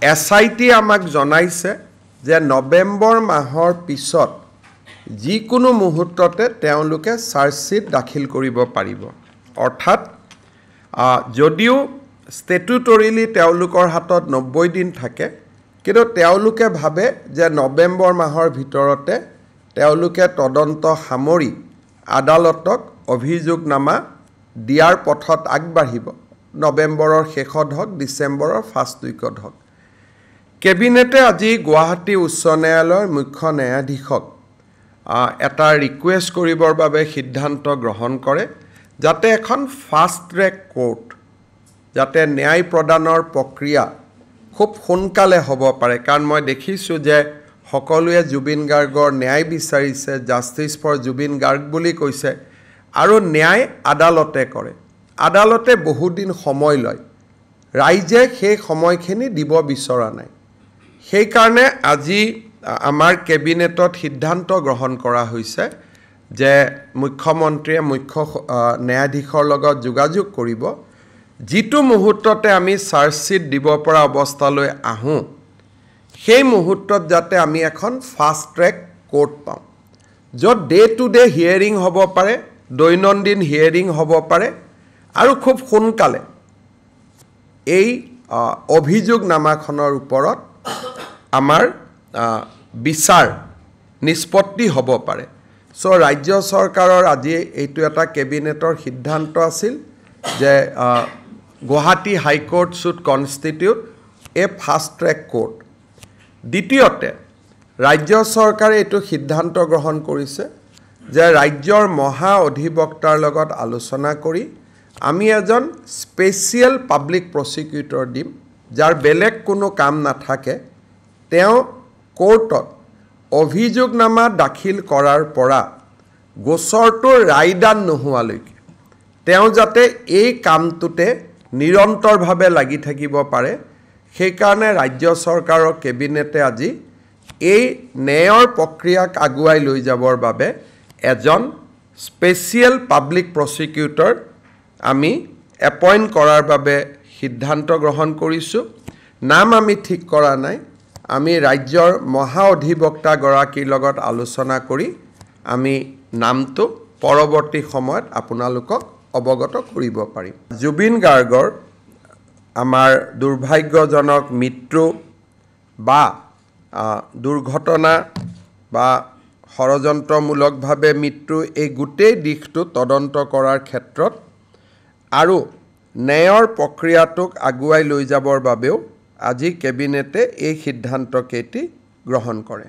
SIT আমাক জনাইছে যে নৱেম্বৰ মাহৰ পিছত যিকোনো মুহূৰ্ততে তেওঁলোকে চাৰ্জশিট দাখিল কৰিব পাৰিব অৰ্থাৎ যদিও ষ্টেটুটৰিলি তেওঁলোকৰ হাতত 90 দিন থাকে কিন্তু তেওঁলোকে ভাবে যে নৱেম্বৰ মাহৰ ভিতৰতে তেওঁলোকে তদন্ত সামৰি আদালতক অভিযোগনামা দিয়াৰ পথত আগবাঢ়িব নৱেম্বৰৰ শেষত হওক ডিসেম্বৰৰ ফাৰ্ষ্ট উইকত হওক কেবিনেটে আজি গুৱাহাটী উচ্চ ন্যায়ালয়ৰ মুখ্য ন্যায়াধীশক এটা ৰিকুৱেষ্ট কৰিবৰ বাবে সিদ্ধান্ত গ্ৰহণ কৰে যাতে এখন ফাষ্ট ট্ৰেক কোৰ্ট যাতে ন্যায় প্ৰদানৰ প্ৰক্ৰিয়া খুব সোনকালে হ'ব পাৰে কাৰণ মই দেখিছোঁ যে সকলোৱে জুবিন গাৰ্গৰ ন্যায় বিচাৰিছে জাষ্টিস ফৰ জুবিন গাৰ্গ বুলি কৈছে আৰু ন্যায় আদালতে কৰে আদালতে বহু দিন সময় লয় ৰাইজে সেই সময়খিনি দিব বিচৰা নাই সেই কাৰণে আজি আমাৰ কেবিনেটত সিদ্ধান্ত গ্ৰহণ কৰা হৈছে যে মুখ্যমন্ত্ৰীয়ে মুখ্য ন্যায়াধীশৰ লগত যোগাযোগ কৰিব যিটো মুহূৰ্ততে আমি চাৰ্জশিট দিব পৰা অৱস্থালৈ আহোঁ সেই মুহূৰ্তত যাতে আমি এখন ফাষ্ট ট্ৰেক কোৰ্ট পাওঁ য'ত ডে টু ডে হিয়াৰিং হ'ব পাৰে দৈনন্দিন হিয়াৰিং হ'ব পাৰে আৰু খুব সোনকালে এই অভিযোগনামাখনৰ ওপৰত আমাৰ বিচাৰ নিষ্পত্তি হ'ব পাৰে সো ৰাজ্য চৰকাৰৰ আজি এইটো এটা কেবিনেটৰ সিদ্ধান্ত আছিল যে Guwahati high court should constitute a fast track court দ্বিতীয়তে ৰাজ্য চৰকাৰে এইটো সিদ্ধান্ত গ্ৰহণ কৰিছে যে ৰাজ্যৰ মহা অধিবক্তাৰ লগত আলোচনা কৰি আমি এজন স্পেচিয়েল পাব্লিক প্ৰসিকিউটৰ দিম যাৰ বেলেগ কোনো কাম নাথাকে তেওঁ কোৰ্টত অভিযোগনামা দাখিল কৰাৰ পৰা গোচৰটো ৰায়দান নোহোৱালৈকে তেওঁ যাতে এই কামটোতে নিৰন্তৰভাৱে লাগি থাকিব পাৰে সেই কাৰণে ৰাজ্য চৰকাৰৰ কেবিনেটে আজি এই ন্যায়ৰ প্ৰক্ৰিয়াক আগুৱাই লৈ যাবৰ বাবে এজন স্পেচিয়েল পাব্লিক প্ৰসিকিউটৰ আমি এপইণ্ট কৰাৰ বাবে সিদ্ধান্ত গ্ৰহণ কৰিছোঁ নাম আমি ঠিক কৰা নাই আমি ৰাজ্যৰ মহা অধিবক্তা গৰাকীৰ লগত আলোচনা কৰি আমি নামটো পৰৱৰ্তী সময়ত আপোনালোকক অৱগত কৰিব পাৰিম জুবিন গাৰ্গৰ আমাৰ দুৰ্ভাগ্যজনক মৃত্যু বা দুৰ্ঘটনা বা ষড়যন্ত্ৰমূলকভাৱে মৃত্যু এই গোটেই দিশটো তদন্ত কৰাৰ ক্ষেত্ৰত আৰু ন্যায়ৰ প্ৰক্ৰিয়াটোক আগুৱাই লৈ যাবৰ বাবেও আজি কেবিনেটে এই সিদ্ধান্তকেইটি গ্ৰহণ কৰে